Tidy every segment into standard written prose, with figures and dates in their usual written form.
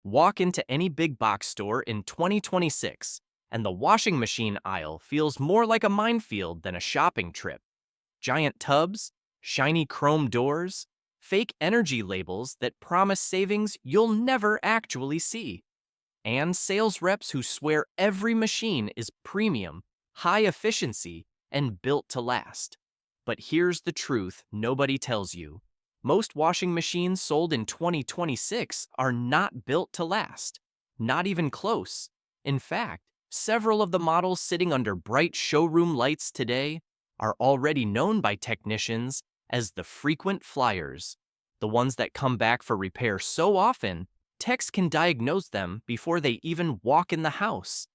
Walk into any big box store in 2026, and the washing machine aisle feels more like a minefield than a shopping trip. Giant tubs, shiny chrome doors, fake energy labels that promise savings you'll never actually see, and sales reps who swear every machine is premium, high efficiency, and built to last. But here's the truth nobody tells you. Most washing machines sold in 2026 are not built to last. Not even close. In fact, several of the models sitting under bright showroom lights today are already known by technicians as the frequent flyers, the ones that come back for repair so often, techs can diagnose them before they even walk in the house.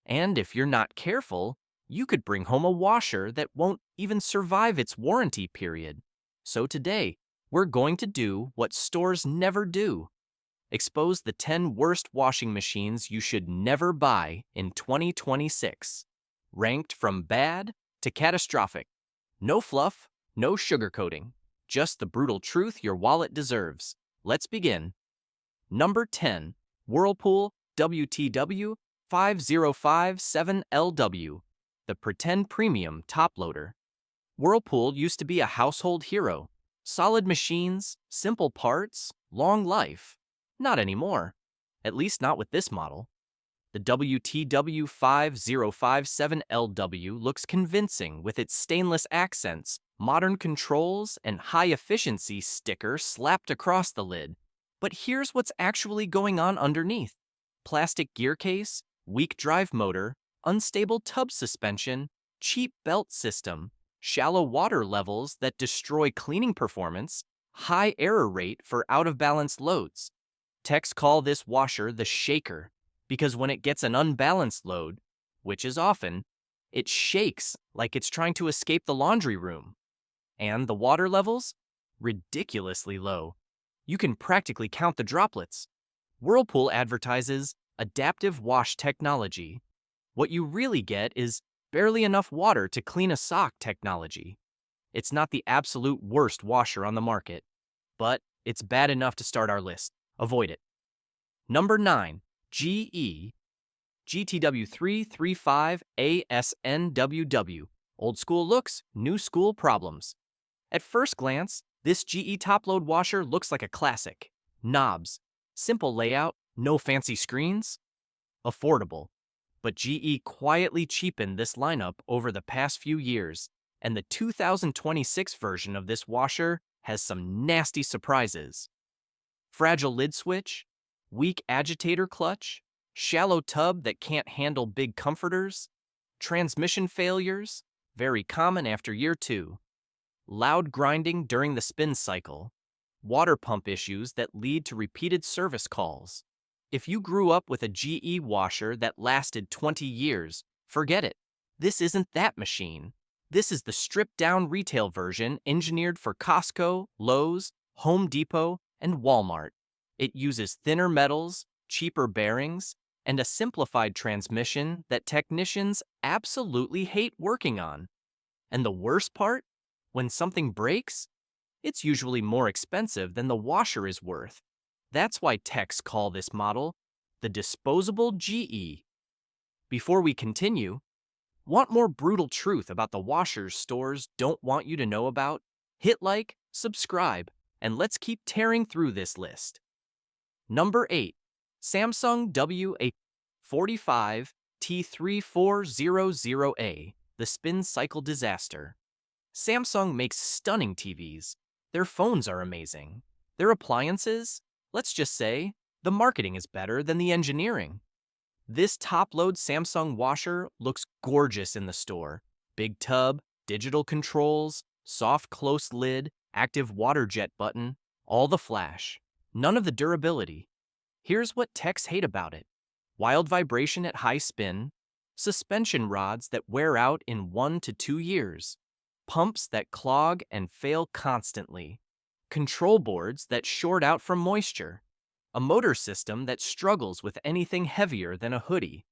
And if you're not careful, you could bring home a washer that won't even survive its warranty period. So today, we're going to do what stores never do. Expose the 10 worst washing machines you should never buy in 2026. Ranked from bad to catastrophic. No fluff, no sugarcoating. Just the brutal truth your wallet deserves. Let's begin. Number 10. Whirlpool WTW 5057LW, the Pretend Premium Top Loader. Whirlpool used to be a household hero. Solid machines, simple parts, long life. Not anymore. At least not with this model. The WTW 5057LW looks convincing with its stainless accents, modern controls, and high-efficiency sticker slapped across the lid. But here's what's actually going on underneath. Plastic gear case, weak drive motor, unstable tub suspension, cheap belt system, shallow water levels that destroy cleaning performance, high error rate for out-of-balance loads. Techs call this washer the shaker because when it gets an unbalanced load, which is often, it shakes like it's trying to escape the laundry room. And the water levels? Ridiculously low. You can practically count the droplets. Whirlpool advertises adaptive wash technology. What you really get is barely enough water to clean a sock technology. It's not the absolute worst washer on the market, but it's bad enough to start our list. Avoid it. Number 9. GE GTW335ASNWW. Old school looks, new school problems. At first glance, this GE top-load washer looks like a classic. Knobs, simple layout, no fancy screens. Affordable. But GE quietly cheapened this lineup over the past few years, and the 2026 version of this washer has some nasty surprises. Fragile lid switch, weak agitator clutch, shallow tub that can't handle big comforters, transmission failures, very common after year 2, loud grinding during the spin cycle, water pump issues that lead to repeated service calls. If you grew up with a GE washer that lasted 20 years, forget it. This isn't that machine. This is the stripped-down retail version engineered for Costco, Lowe's, Home Depot, and Walmart. It uses thinner metals, cheaper bearings, and a simplified transmission that technicians absolutely hate working on. And the worst part? When something breaks, it's usually more expensive than the washer is worth. That's why techs call this model the disposable GE. Before we continue, want more brutal truth about the washers stores don't want you to know about? Hit like, subscribe, and let's keep tearing through this list. Number 8. Samsung WA45T3400A, the spin cycle disaster. Samsung makes stunning TVs. Their phones are amazing. Their appliances? Let's just say, the marketing is better than the engineering. This top-load Samsung washer looks gorgeous in the store. Big tub, digital controls, soft close lid, active water jet button, all the flash. None of the durability. Here's what techs hate about it. Wild vibration at high spin, suspension rods that wear out in 1 to 2 years, pumps that clog and fail constantly, control boards that short out from moisture, a motor system that struggles with anything heavier than a hoodie.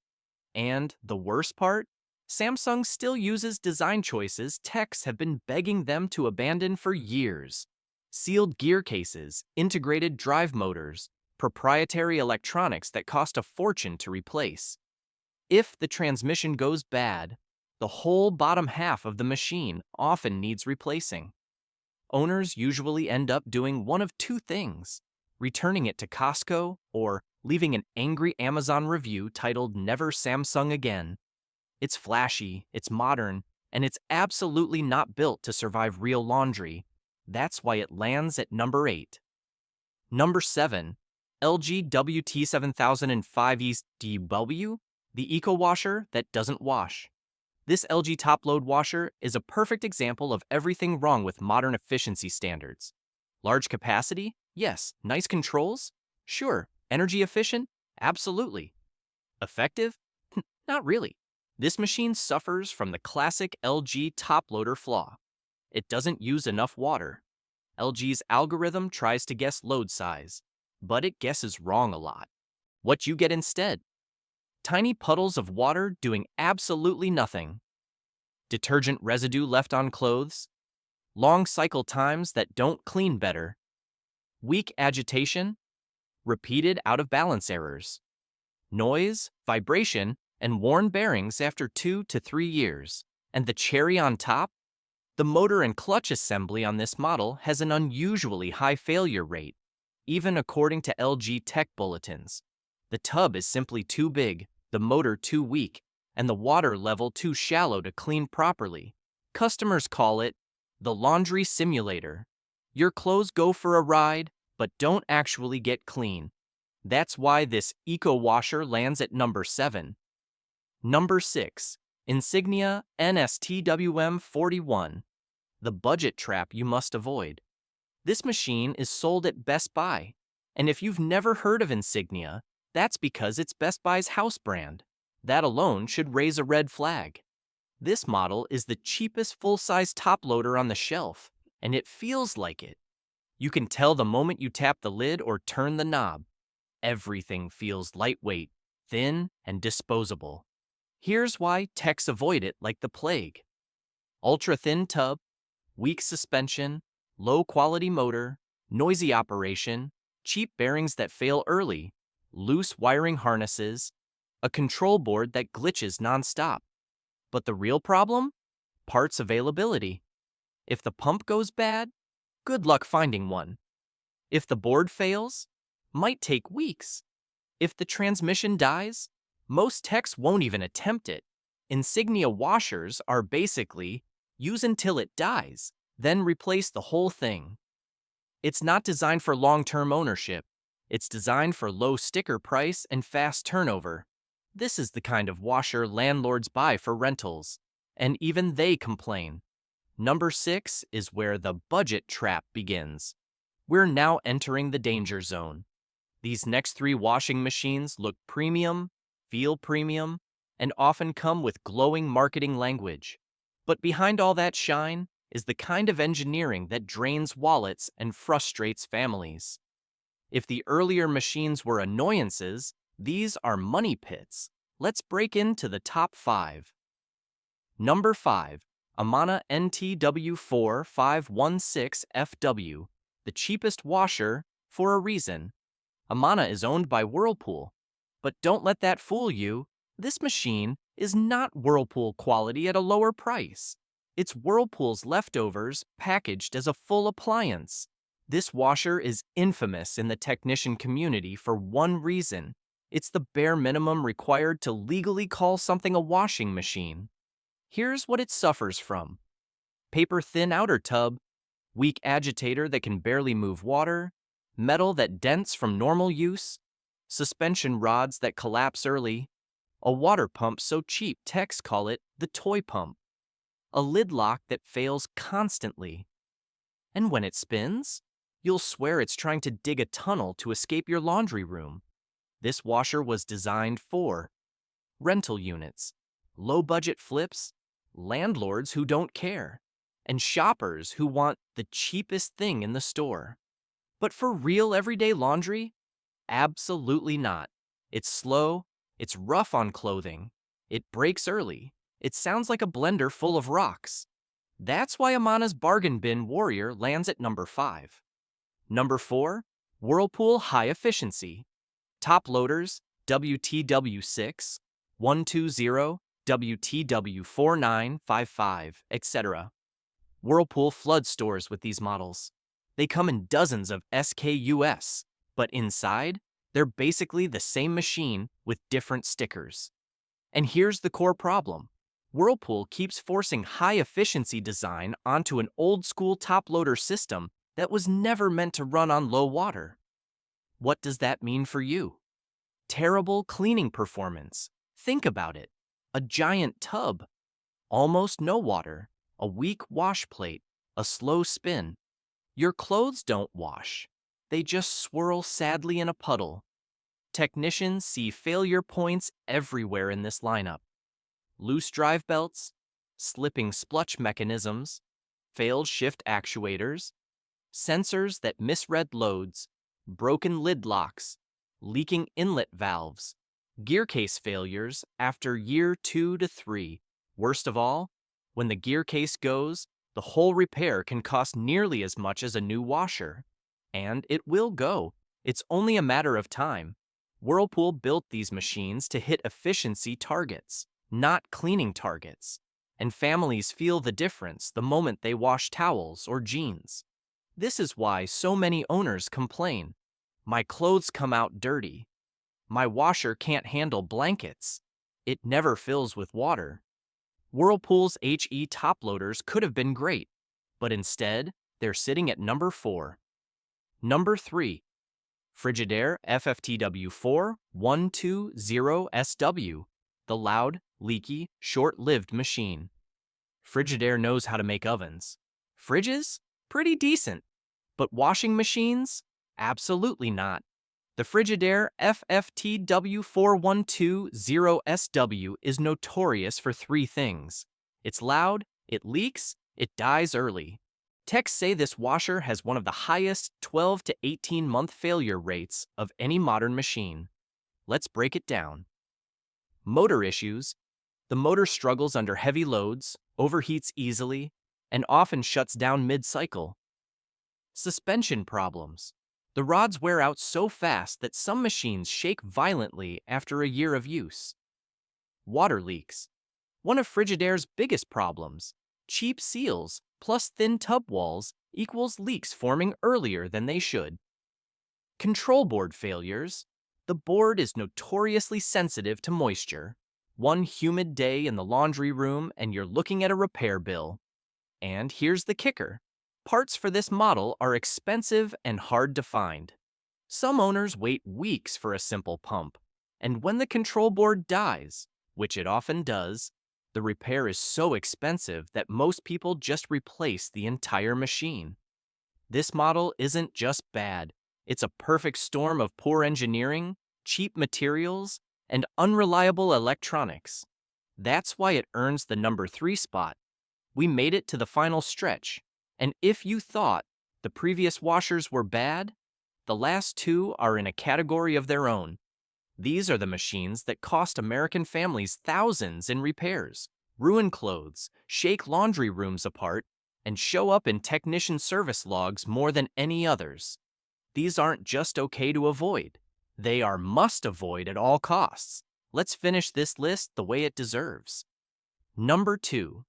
And the worst part? Samsung still uses design choices techs have been begging them to abandon for years. Sealed gear cases, integrated drive motors, proprietary electronics that cost a fortune to replace. If the transmission goes bad, the whole bottom half of the machine often needs replacing. Owners usually end up doing one of two things: returning it to Costco or leaving an angry Amazon review titled "Never Samsung Again." It's flashy, it's modern, and it's absolutely not built to survive real laundry. That's why it lands at number 8. Number 7. LG WT7005EDW, the Eco Washer that doesn't wash. This LG top-load washer is a perfect example of everything wrong with modern efficiency standards. Large capacity? Yes. Nice controls? Sure. Energy efficient? Absolutely. Effective? Not really. This machine suffers from the classic LG top-loader flaw. It doesn't use enough water. LG's algorithm tries to guess load size, but it guesses wrong a lot. What you get instead? Tiny puddles of water doing absolutely nothing. Detergent residue left on clothes. Long cycle times that don't clean better. Weak agitation. Repeated out-of-balance errors. Noise, vibration, and worn bearings after 2 to 3 years. And the cherry on top? The motor and clutch assembly on this model has an unusually high failure rate, even according to LG tech bulletins. The tub is simply too big, the motor too weak, and the water level too shallow to clean properly. Customers call it the laundry simulator. Your clothes go for a ride, but don't actually get clean. That's why this Eco Washer lands at number 7. Number 6. Insignia NSTWM41, the budget trap you must avoid. This machine is sold at Best Buy, and if you've never heard of Insignia, that's because it's Best Buy's house brand. That alone should raise a red flag. This model is the cheapest full-size top loader on the shelf, and it feels like it. You can tell the moment you tap the lid or turn the knob. Everything feels lightweight, thin, and disposable. Here's why techs avoid it like the plague. Ultra-thin tub, weak suspension, low-quality motor, noisy operation, cheap bearings that fail early, loose wiring harnesses, a control board that glitches nonstop. But the real problem? Parts availability. If the pump goes bad, good luck finding one. If the board fails, might take weeks. If the transmission dies, most techs won't even attempt it. Insignia washers are basically use until it dies, then replace the whole thing. It's not designed for long-term ownership. It's designed for low sticker price and fast turnover. This is the kind of washer landlords buy for rentals, and even they complain. Number 6 is where the budget trap begins. We're now entering the danger zone. These next 3 washing machines look premium, feel premium, and often come with glowing marketing language. But behind all that shine is the kind of engineering that drains wallets and frustrates families. If the earlier machines were annoyances, these are money pits. Let's break into the top 5. Number 5. Amana NTW4516FW, the cheapest washer for a reason. Amana is owned by Whirlpool. But don't let that fool you. This machine is not Whirlpool quality at a lower price. It's Whirlpool's leftovers packaged as a full appliance. This washer is infamous in the technician community for one reason. It's the bare minimum required to legally call something a washing machine. Here's what it suffers from: paper-thin outer tub, weak agitator that can barely move water, metal that dents from normal use, suspension rods that collapse early, a water pump so cheap techs call it the toy pump, a lid lock that fails constantly. And when it spins, you'll swear it's trying to dig a tunnel to escape your laundry room. This washer was designed for rental units, low-budget flips, landlords who don't care, and shoppers who want the cheapest thing in the store. But for real everyday laundry? Absolutely not. It's slow, it's rough on clothing, it breaks early, it sounds like a blender full of rocks. That's why Amana's bargain bin warrior lands at number 5. Number 4. Whirlpool High Efficiency. Top loaders WTW6, 120, WTW4955, etc. Whirlpool floods stores with these models. They come in dozens of SKUs, but inside, they're basically the same machine with different stickers. And here's the core problem. Whirlpool keeps forcing high-efficiency design onto an old-school top-loader system that was never meant to run on low water. What does that mean for you? Terrible cleaning performance. Think about it. A giant tub, almost no water, a weak wash plate, a slow spin. Your clothes don't wash. They just swirl sadly in a puddle. Technicians see failure points everywhere in this lineup. Loose drive belts, slipping splutch mechanisms, failed shift actuators, sensors that misread loads, broken lid locks, leaking inlet valves, gear case failures after year 2 to 3. Worst of all, when the gear case goes, the whole repair can cost nearly as much as a new washer. And it will go. It's only a matter of time. Whirlpool built these machines to hit efficiency targets, not cleaning targets. And families feel the difference the moment they wash towels or jeans. This is why so many owners complain. My clothes come out dirty. My washer can't handle blankets. It never fills with water. Whirlpool's HE top loaders could have been great, but instead, they're sitting at number 4. Number 3. Frigidaire FFTW4 120SW, the loud, leaky, short-lived machine. Frigidaire knows how to make ovens. Fridges? Pretty decent. But washing machines? Absolutely not. The Frigidaire FFTW4120SW is notorious for 3 things. It's loud, it leaks, it dies early. Techs say this washer has one of the highest 12 to 18-month failure rates of any modern machine. Let's break it down. Motor issues. The motor struggles under heavy loads, overheats easily, and often shuts down mid-cycle. Suspension problems. The rods wear out so fast that some machines shake violently after a year of use. Water leaks. One of Frigidaire's biggest problems. Cheap seals plus thin tub walls equals leaks forming earlier than they should. Control board failures. The board is notoriously sensitive to moisture. One humid day in the laundry room and you're looking at a repair bill. And here's the kicker. Parts for this model are expensive and hard to find. Some owners wait weeks for a simple pump, and when the control board dies, which it often does, the repair is so expensive that most people just replace the entire machine. This model isn't just bad, it's a perfect storm of poor engineering, cheap materials, and unreliable electronics. That's why it earns the number 3 spot. We made it to the final stretch. And if you thought the previous washers were bad, the last 2 are in a category of their own. These are the machines that cost American families thousands in repairs, ruin clothes, shake laundry rooms apart, and show up in technician service logs more than any others. These aren't just okay to avoid. They are must avoid at all costs. Let's finish this list the way it deserves. Number 2.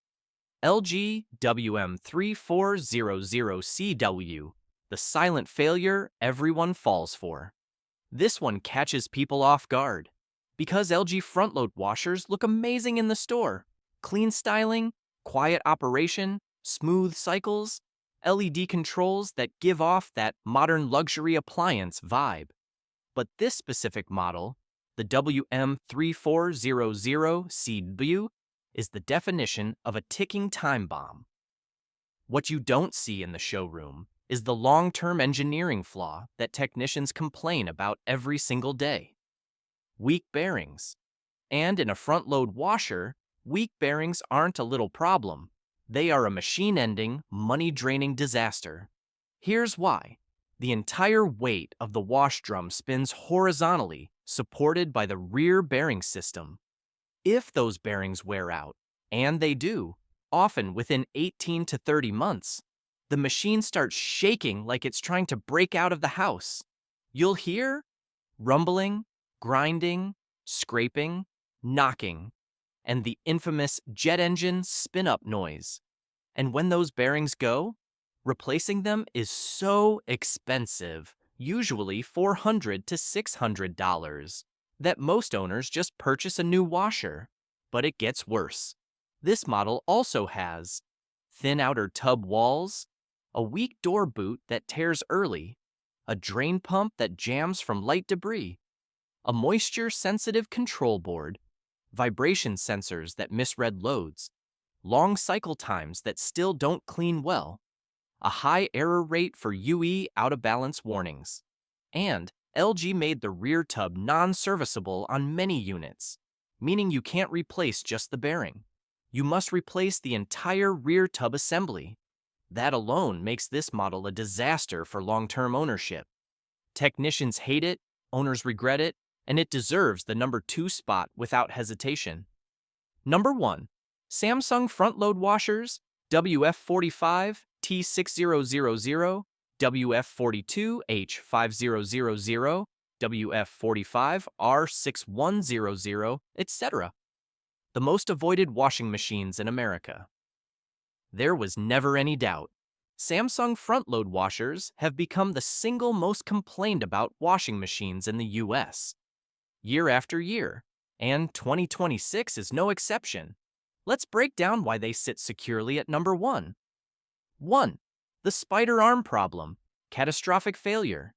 LG WM3400CW, the silent failure everyone falls for. This one catches people off guard. Because LG front-load washers look amazing in the store. Clean styling, quiet operation, smooth cycles, LED controls that give off that modern luxury appliance vibe. But this specific model, the WM3400CW, is the definition of a ticking time bomb. What you don't see in the showroom is the long-term engineering flaw that technicians complain about every single day. Weak bearings. And in a front-load washer, weak bearings aren't a little problem. They are a machine-ending, money-draining disaster. Here's why. The entire weight of the wash drum spins horizontally, supported by the rear bearing system. If those bearings wear out, and they do, often within 18 to 30 months, the machine starts shaking like it's trying to break out of the house. You'll hear rumbling, grinding, scraping, knocking, and the infamous jet engine spin-up noise. And when those bearings go, replacing them is so expensive, usually $400 to $600, that most owners just purchase a new washer. But it gets worse. This model also has thin outer tub walls, a weak door boot that tears early, a drain pump that jams from light debris, a moisture-sensitive control board, vibration sensors that misread loads, long cycle times that still don't clean well, a high error rate for UE out-of-balance warnings, and LG made the rear tub non-serviceable on many units, meaning you can't replace just the bearing. You must replace the entire rear tub assembly. That alone makes this model a disaster for long-term ownership. Technicians hate it, owners regret it, and it deserves the number 2 spot without hesitation. Number 1. Samsung front-load washers WF45 T6000, WF42 H5000, WF45 R6100, etc. The most avoided washing machines in America. There was never any doubt. Samsung front-load washers have become the single most complained about washing machines in the US, year after year, and 2026 is no exception. Let's break down why they sit securely at number 1. 1. The spider arm problem, catastrophic failure.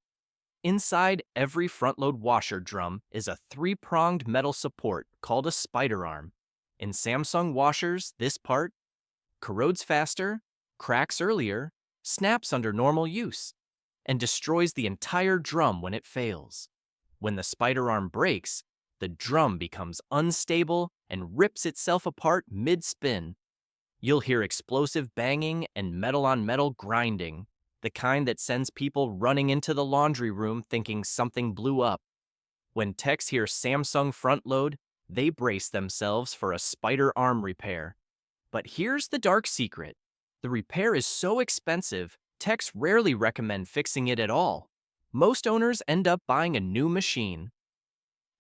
Inside every front-load washer drum is a 3-pronged metal support called a spider arm. In Samsung washers, this part corrodes faster, cracks earlier, snaps under normal use, and destroys the entire drum when it fails. When the spider arm breaks, the drum becomes unstable and rips itself apart mid-spin. You'll hear explosive banging and metal-on-metal grinding, the kind that sends people running into the laundry room thinking something blew up. When techs hear Samsung front load, they brace themselves for a spider arm repair. But here's the dark secret. The repair is so expensive, techs rarely recommend fixing it at all. Most owners end up buying a new machine.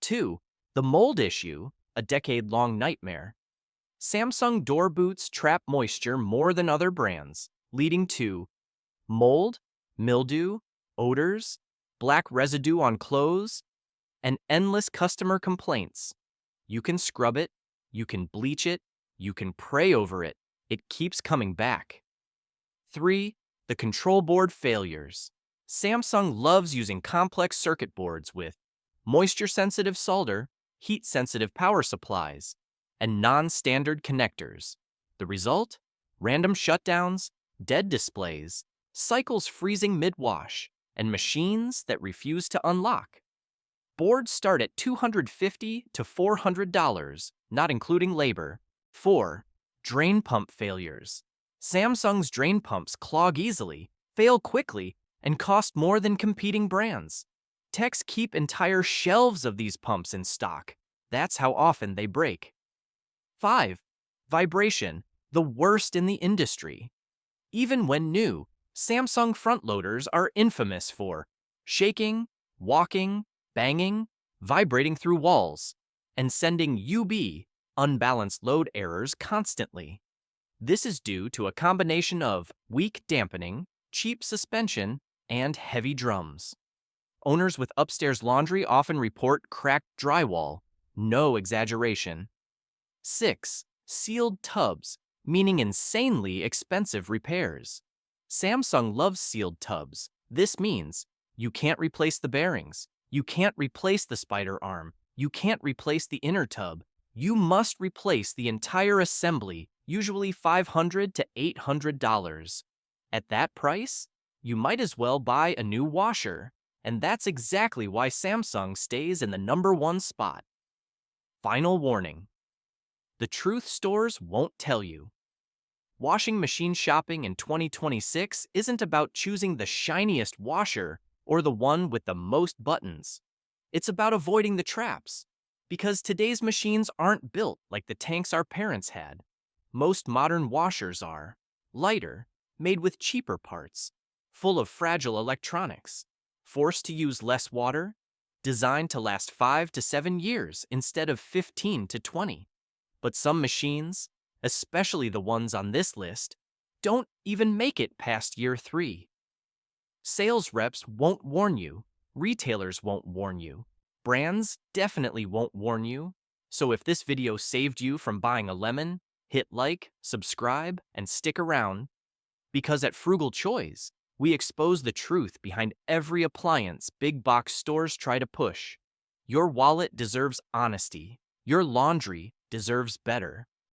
2. The mold issue, a decade-long nightmare. Samsung door boots trap moisture more than other brands, leading to mold, mildew, odors, black residue on clothes, and endless customer complaints. You can scrub it, you can bleach it, you can pray over it. It keeps coming back. 3. The control board failures. Samsung loves using complex circuit boards with moisture-sensitive solder, heat-sensitive power supplies, and non-standard connectors. The result? Random shutdowns, dead displays, cycles freezing mid-wash, and machines that refuse to unlock. Boards start at $250 to $400, not including labor. 4. Drain pump failures. Samsung's drain pumps clog easily, fail quickly, and cost more than competing brands. Techs keep entire shelves of these pumps in stock. That's how often they break. 5. Vibration, the worst in the industry. Even when new, Samsung front loaders are infamous for shaking, walking, banging, vibrating through walls, and sending UB, unbalanced load errors constantly. This is due to a combination of weak dampening, cheap suspension, and heavy drums. Owners with upstairs laundry often report cracked drywall, no exaggeration. 6. Sealed tubs, meaning insanely expensive repairs. Samsung loves sealed tubs. This means you can't replace the bearings, you can't replace the spider arm, you can't replace the inner tub. You must replace the entire assembly, usually $500 to $800. At that price, you might as well buy a new washer, and that's exactly why Samsung stays in the number 1 spot. Final warning. The truth stores won't tell you. Washing machine shopping in 2026 isn't about choosing the shiniest washer or the one with the most buttons. It's about avoiding the traps. Because today's machines aren't built like the tanks our parents had. Most modern washers are lighter, made with cheaper parts, full of fragile electronics, Forced to use less water? Designed to last 5 to 7 years instead of 15 to 20. But some machines, especially the ones on this list, don't even make it past year 3. Sales reps won't warn you, retailers won't warn you, brands definitely won't warn you. So if this video saved you from buying a lemon, hit like, subscribe, and stick around, because at Frugal Choise, we expose the truth behind every appliance big box stores try to push. Your wallet deserves honesty. Your laundry deserves better.